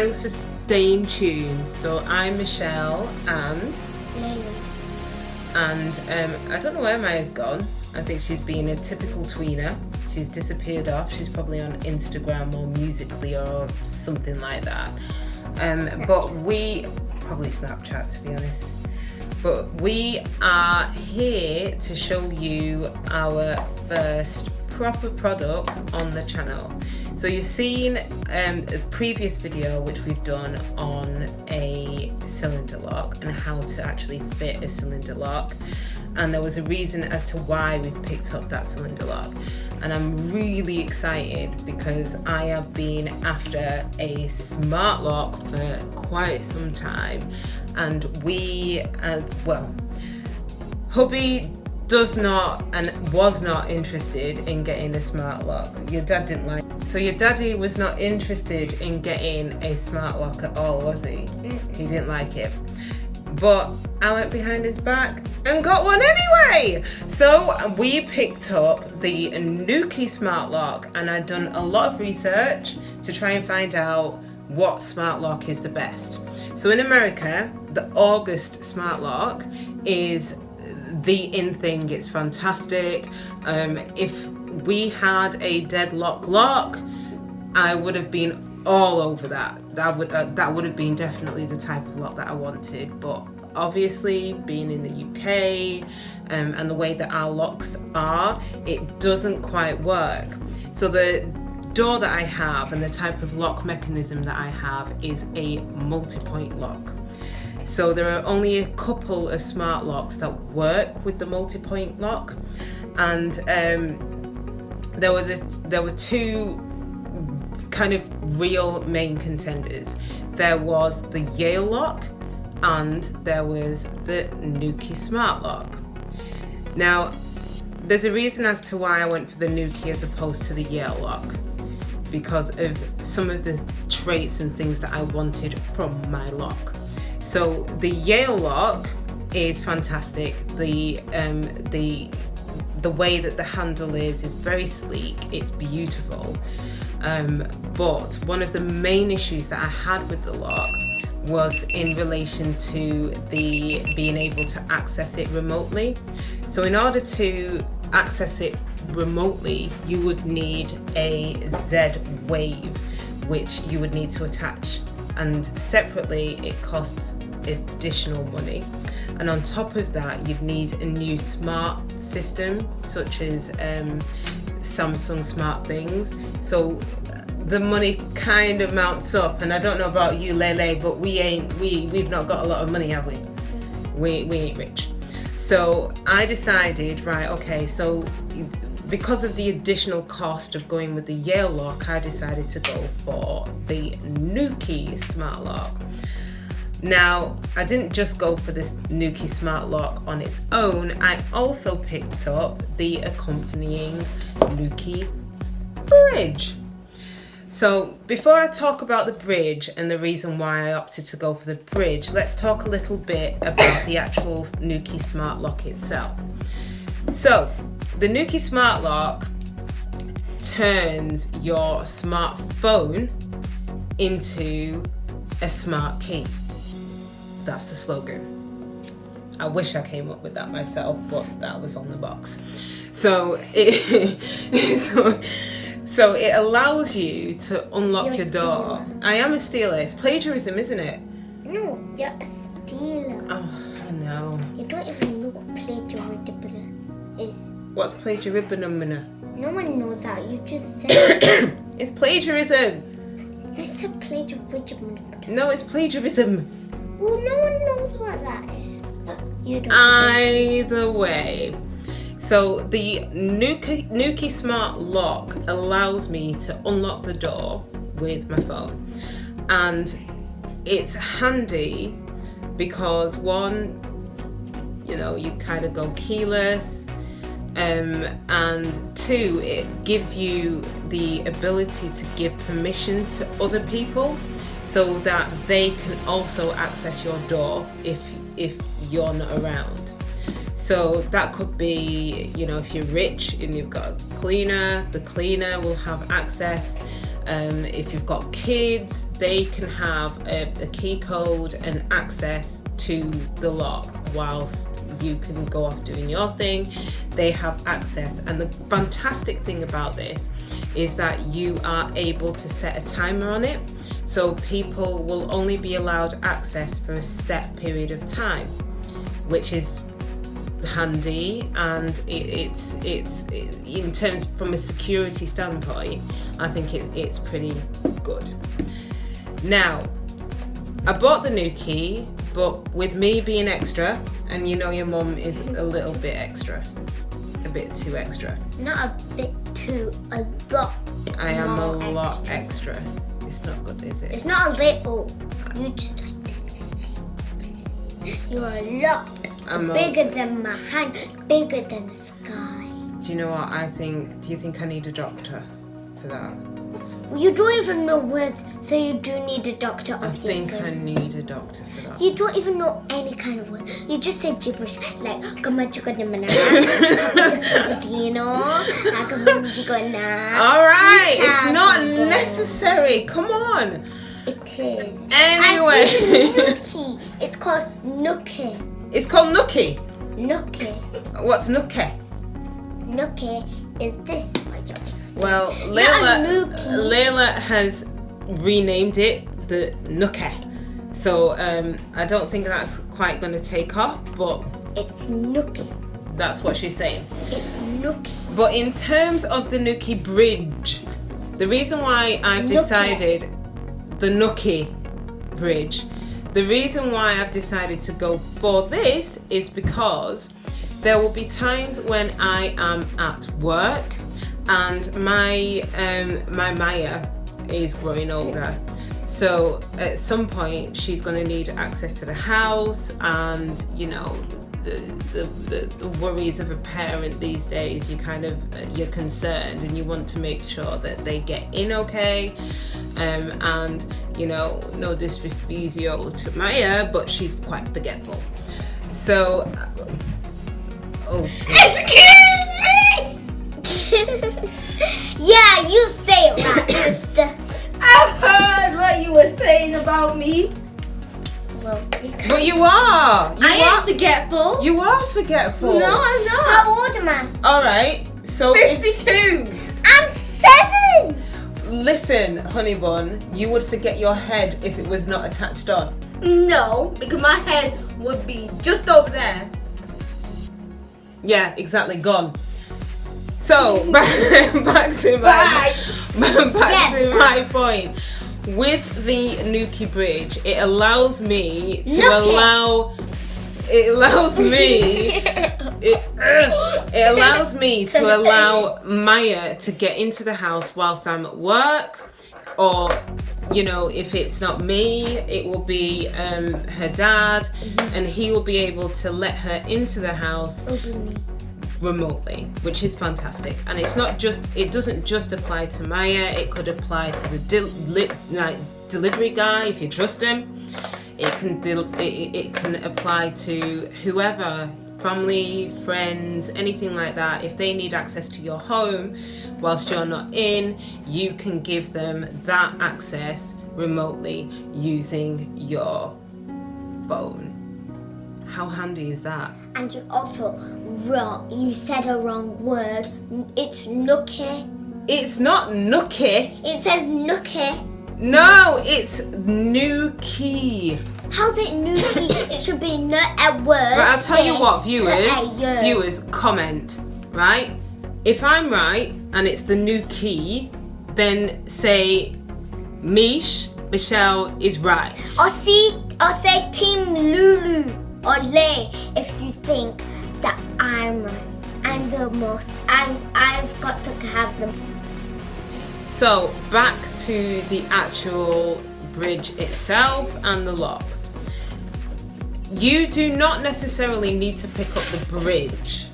thanks for staying tuned. So I'm Michelle and I don't know where Maya's gone. I think she's been a typical tweener. She's disappeared off. She's probably on Instagram or Musically or something like that. But we probably Snapchat, to be honest. But we are here to show you our first proper product on the channel. So you've seen a previous video which we've done on a cylinder lock and how to actually fit a cylinder lock, and there was a reason as to why we've picked up that cylinder lock. And I'm really excited because I have been after a smart lock for quite some time, and hubby does not and was not interested in getting a smart lock. Your dad didn't like it. So your daddy was not interested in getting a smart lock at all, was he? He didn't like it. But I went behind his back and got one anyway. So we picked up the Nuki Smart Lock, and I've done a lot of research to try and find out what smart lock is the best. So in America, the August Smart Lock is the in thing. It's fantastic. If we had a deadlock lock, I would have been all over that. That would have been definitely the type of lock that I wanted. But obviously, being in the UK and the way that our locks are, it doesn't quite work. So the door that I have and the type of lock mechanism that I have is a multi-point lock. So there are only a couple of smart locks that work with the multi-point lock, and there were two kind of real main contenders. There was the Yale lock and there was the Nuki Smart Lock. Now, there's a reason as to why I went for the Nuki as opposed to the Yale lock, because of some of the traits and things that I wanted from my lock. So the Yale lock is fantastic. The way that the handle is very sleek. It's beautiful. But one of the main issues that I had with the lock was in relation to the being able to access it remotely. So in order to access it remotely, you would need a Z wave, which you would need to attach. And separately, it costs additional money. And on top of that, you'd need a new smart system, such as Samsung Smart Things. So the money kind of mounts up. And I don't know about you, Lele, but we've not got a lot of money, have we? We ain't rich. So I decided, right, okay, so because of the additional cost of going with the Yale lock, I decided to go for the Nuki Smart Lock. Now, I didn't just go for this Nuki Smart Lock on its own, I also picked up the accompanying Nuki Bridge. So before I talk about the bridge and the reason why I opted to go for the bridge, let's talk a little bit about the actual Nuki Smart Lock itself. So the Nuki Smart Lock turns your smartphone into a smart key. That's the slogan. I wish I came up with that myself, but that was on the box. So it allows you to unlock your door. I am a stealer. It's plagiarism, isn't it? No, you're a stealer. Oh, I know. You don't even know what plagiarism is. What's plagiarism? No one knows that. You just said It's plagiarism. You said plagiarism. No, it's plagiarism. Well, no one knows what that is. You don't. Either way. So the Nuki Smart Lock allows me to unlock the door with my phone. And it's handy because one, you kind of go keyless. And two, it gives you the ability to give permissions to other people so that they can also access your door if you're not around. So that could be, if you're rich and you've got a cleaner, the cleaner will have access. If you've got kids, they can have a key code and access to the lock whilst you can go off doing your thing. They have access, and the fantastic thing about this is that you are able to set a timer on it, so people will only be allowed access for a set period of time, which is handy, and it's in terms from a security standpoint, I think it's pretty good. Now, I bought the Nuki, but with me being extra, and you know your mum is a little bit extra, a bit too extra. Not a bit too, a lot. I am a lot extra. It's not good, is it? It's not a little. You're just like this. You're a lot. Bigger than my hand, bigger than the sky. Do you know what I think? Do you think I need a doctor for that? You don't even know words, so you do need a doctor, obviously. I think I need a doctor for that. You don't even know any kind of word. You just say gibberish, like Alright, it's not necessary. Come on. It is. Anyway. Nuki. It's called Nuki. It's called Nuki. Nuki. What's Nuki? Nuki is this. What you're explaining. Well, Layla has renamed it the Nuki. So I don't think that's quite going to take off, but it's Nuki. That's what she's saying. It's Nuki. But in terms of the Nuki bridge, the reason why I've decided the Nuki bridge, the reason why I've decided to go for this is because there will be times when I am at work and my Maya is growing older. So at some point she's going to need access to the house, and you know the worries of a parent these days, you're concerned and you want to make sure that they get in okay, and you know, no disrespect to Maya, but she's quite forgetful. So excuse me. Yeah, you say it right, sister. I've heard what you were saying about me. Well, but you are. I am forgetful. You are forgetful. No, I'm not. How old am I? All right. So 52. I'm 7. Listen, honey bun, you would forget your head if it was not attached on. No, because my head would be just over there. Yeah, exactly, gone. So back to my point. With the Nuki bridge, it allows me to allow Maya to get into the house whilst I'm at work, or you know, if it's not me, it will be her dad, and he will be able to let her into the house remotely, which is fantastic. And it doesn't just apply to Maya, it could apply to the delivery guy if you trust him. It can apply to whoever, family, friends, anything like that. If they need access to your home whilst you're not in, you can give them that access remotely using your phone. How handy is that? And you also you said a wrong word. It's Nuki. It's not Nuki. It says Nuki. No, it's Nuki. How's it Nuki? It should be a word. Right, I'll tell you what, viewers, comment, right? If I'm right and it's the Nuki, then say Michelle is right. Or say Team Lulu or Lay if you think that I'm right. I'm the most. I've got to have them. So back to the actual bridge itself and the lock. You do not necessarily need to pick up the bridge.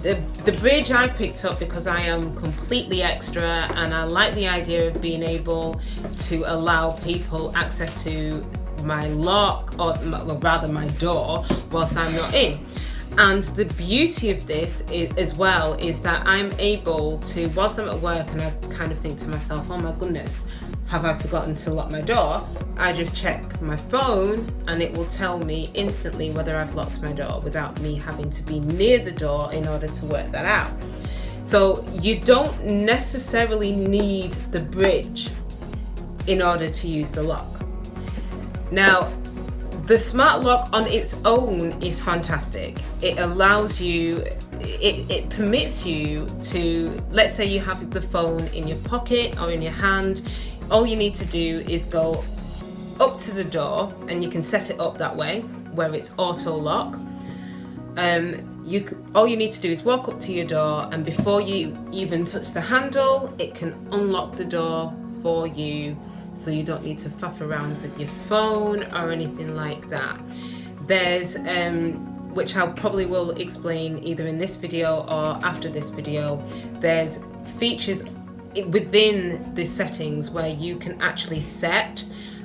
The bridge I picked up because I am completely extra and I like the idea of being able to allow people access to my lock, or rather my door, whilst I'm not in. And the beauty of this is, as well, is that I'm able to, whilst I'm at work and I kind of think to myself, oh my goodness, have I forgotten to lock my door? I just check my phone and it will tell me instantly whether I've locked my door without me having to be near the door in order to work that out. So you don't necessarily need the bridge in order to use the lock. Now, the smart lock on its own is fantastic. It allows you, it permits you to, let's say you have the phone in your pocket or in your hand, all you need to do is go up to the door and you can set it up that way where it's auto lock. All you need to do is walk up to your door, and before you even touch the handle, it can unlock the door for you, so you don't need to faff around with your phone or anything like that. There's which I probably will explain either in this video or after this video, there's features within the settings where you can actually set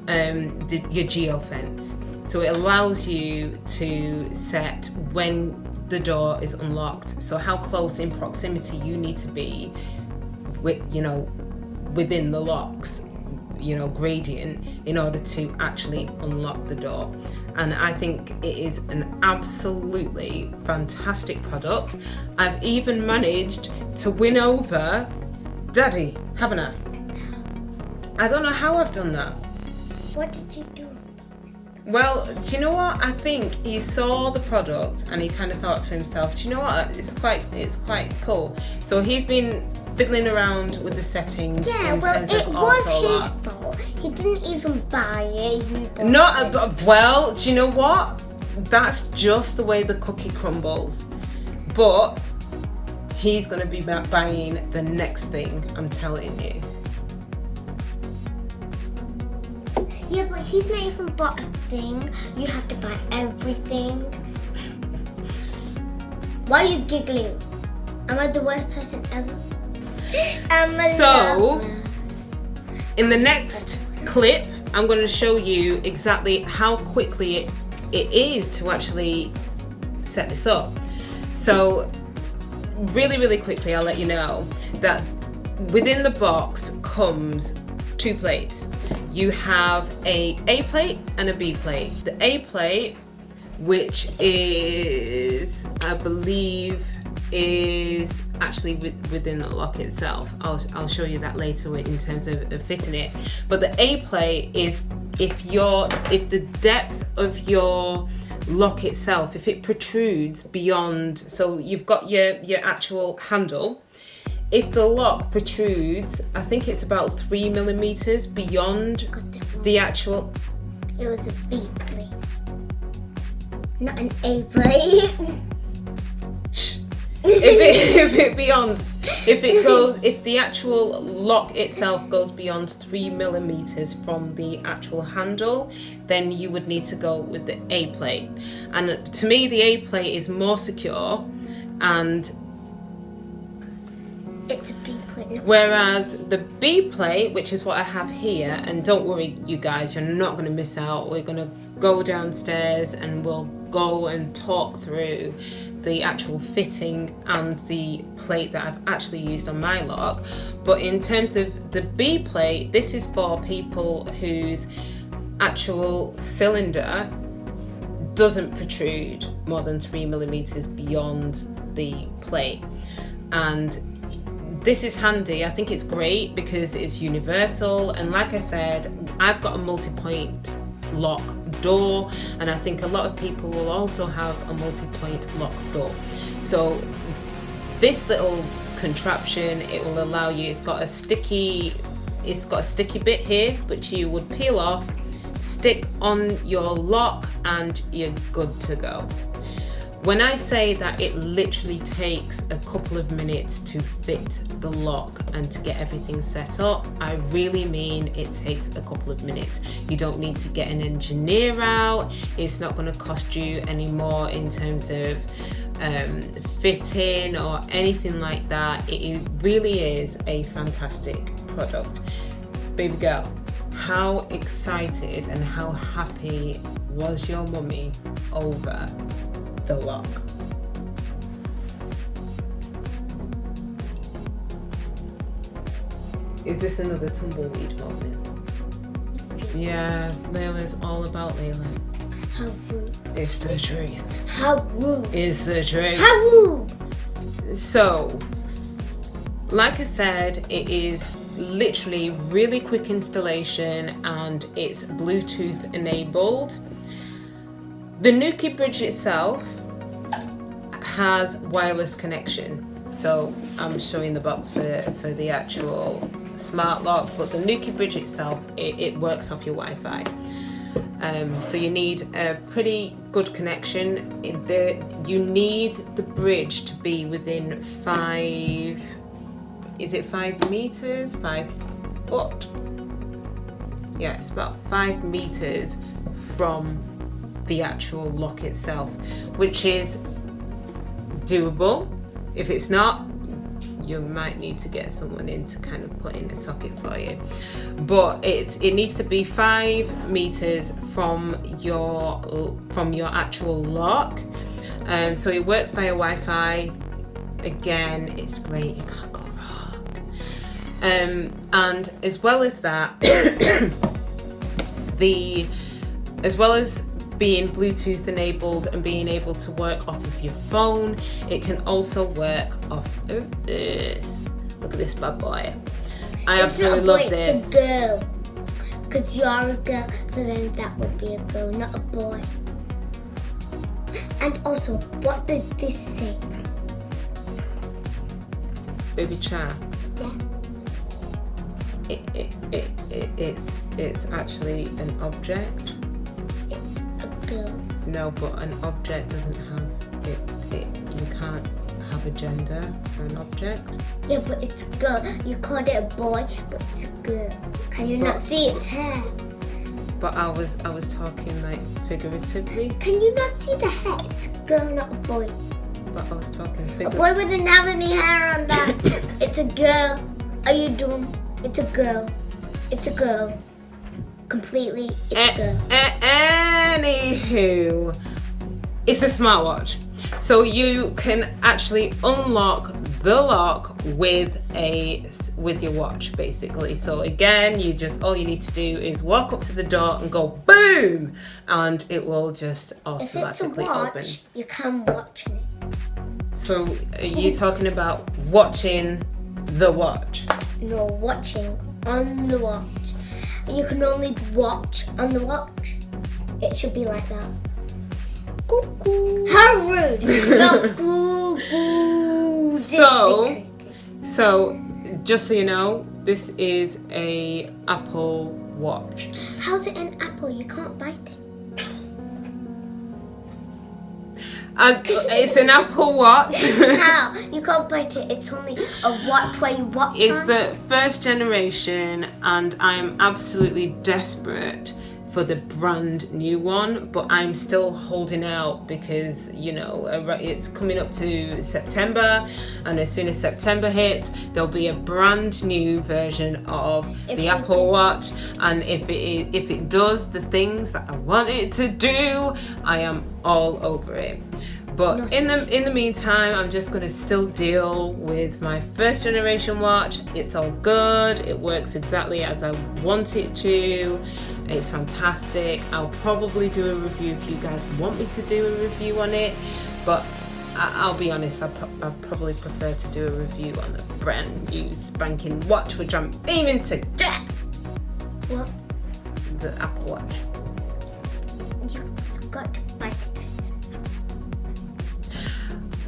your geofence. So it allows you to set when the door is unlocked, so how close in proximity you need to be with, within the locks, gradient, in order to actually unlock the door. And I think it is an absolutely fantastic product. I've even managed to win over Daddy, haven't I? I don't know how I've done that. What did you do? Well, do you know what? I think he saw the product and he kind of thought to himself, do you know what? It's quite cool. So he's been fiddling around with the settings. Yeah, in well, terms it of was auto his lock. fault. He didn't even buy it. Well, do you know what? That's just the way the cookie crumbles. But he's going to be buying the next thing, I'm telling you. Yeah, but he's not even bought a thing. You have to buy everything. Why are you giggling? Am I the worst person ever? So, in the next clip, I'm going to show you exactly how quickly it is to actually set this up. So, really quickly, I'll let you know that within the box comes 2 plates. You have a plate and a B plate. The A plate, which is, I believe, is actually within the lock itself. I'll show you that later in terms of fitting it. But the A plate is if the depth of your lock itself, if it protrudes beyond, so you've got your actual handle. If the lock protrudes, I think it's about 3 millimeters beyond the actual. It was a B plate, not an A plate. If the actual lock itself goes beyond 3 millimeters from the actual handle, then you would need to go with the A plate. And to me, the A plate is more secure, and it's a B plate. Whereas the B plate, which is what I have here, and don't worry, you guys, you're not going to miss out. We're going to go downstairs and we'll go and talk through the actual fitting and the plate that I've actually used on my lock. But in terms of the B plate, this is for people whose actual cylinder doesn't protrude more than 3 millimeters beyond the plate. And this is handy. I think it's great because it's universal, and like I said, I've got a multi-point lock door, and I think a lot of people will also have a multi-point lock door. So this little contraption, it will allow you, it's got a sticky bit here which you would peel off, stick on your lock, and you're good to go. When I say that it literally takes a couple of minutes to fit the lock and to get everything set up, I really mean it takes a couple of minutes. You don't need to get an engineer out. It's not going to cost you any more in terms of fitting or anything like that. It really is a fantastic product. Baby girl, how excited and how happy was your mummy over the lock? Is this another tumbleweed moment? Yeah, Layla's all about Layla. How rude. It's the truth. How rude. It's the truth. How rude. So, like I said, it is literally really quick installation and it's Bluetooth enabled. The Nuki bridge itself has wireless connection. So I'm showing the box for the actual smart lock, but the Nuki bridge itself, it works off your Wi-Fi. So you need a pretty good connection. You need the bridge to be within 5 meters? 5 foot? Yeah, it's about 5 meters from the actual lock itself, which is doable. If it's not, you might need to get someone in to kind of put in a socket for you. But it needs to be 5 meters from your actual lock. So it works via Wi-Fi. Again, it's great. You can't go wrong. And as well as that, as well as being Bluetooth enabled and being able to work off of your phone, it can also work off of this. Look at this bad boy. I absolutely love this. It's a girl. Because you are a girl, so then that would be a girl, not a boy. And also, what does this say? Baby child. Yeah. It's actually an object. Girl. No, but an object doesn't have it. You can't have a gender for an object. Yeah, but it's a girl. You called it a boy, but it's a girl. Can you not see its hair? But I was talking like figuratively. Can you not see the hair? It's a girl, not a boy. But I was talking A figuratively. boy wouldn't have any hair on that. It's a girl. Are you dumb? It's a girl. It's a girl. Completely, it's a girl. Anywho, it's a smartwatch. So you can actually unlock the lock with your watch, basically. So again, all you need to do is walk up to the door and go boom, and it will just automatically open. You can watch it. So are you talking about watching the watch? No, watching on the watch. You can only watch on the watch. It should be like that. Cuckoo. How rude! No, cuckoo. So just so you know, this is a Apple Watch. How's it an apple? You can't bite it. It's an Apple Watch. How? You can't bite it. It's only a watch where you watch It's on. the first generation, and I'm absolutely desperate for the brand new one, but I'm still holding out because, it's coming up to September, and as soon as September hits, there'll be a brand new version of the Apple Watch, and if it does the things that I want it to do, I am all over it. But in the meantime, I'm just going to still deal with my first generation watch. It's all good. It works exactly as I want it to. It's fantastic. I'll probably do a review if you guys want me to do a review on it. But I'll be honest, I'd probably prefer to do a review on the brand new spanking watch, which I'm aiming to get. What? The Apple Watch. You've got to bite it.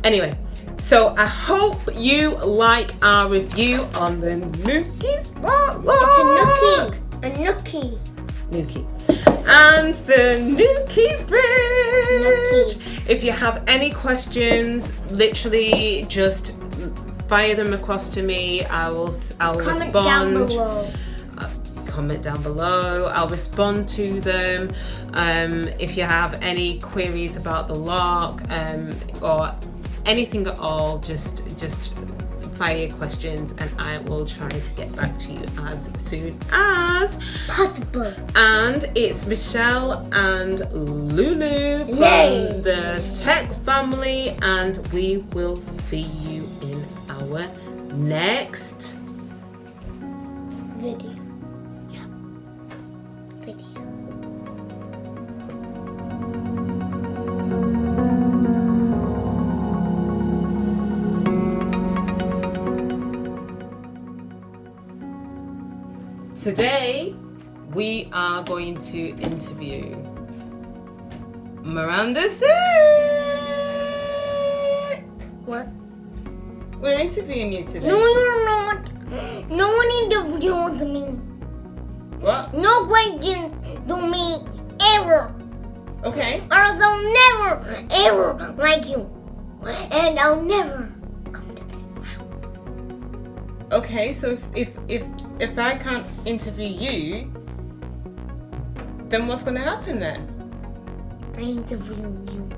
Anyway, so I hope you like our review on the Nuki Smart Lock. It's a Nuki. Nuki. And the Nuki bridge. If you have any questions, literally just fire them across to me. I'll respond. Down below. Comment down below. I'll respond to them. If you have any queries about the lock or anything at all, just fire your questions and I will try to get back to you as soon as possible. And it's Michelle and Lulu from the Tech family, and we will see you in our next Video. Yeah. Video. Today, we are going to interview Miranda C. What? We're interviewing you today. No, you're not. No one interviews me. What? No questions to me ever. Okay. Or else I'll never, ever like you. And I'll never come to this house. Okay, so if I can't interview you, then what's gonna happen then? I interview you.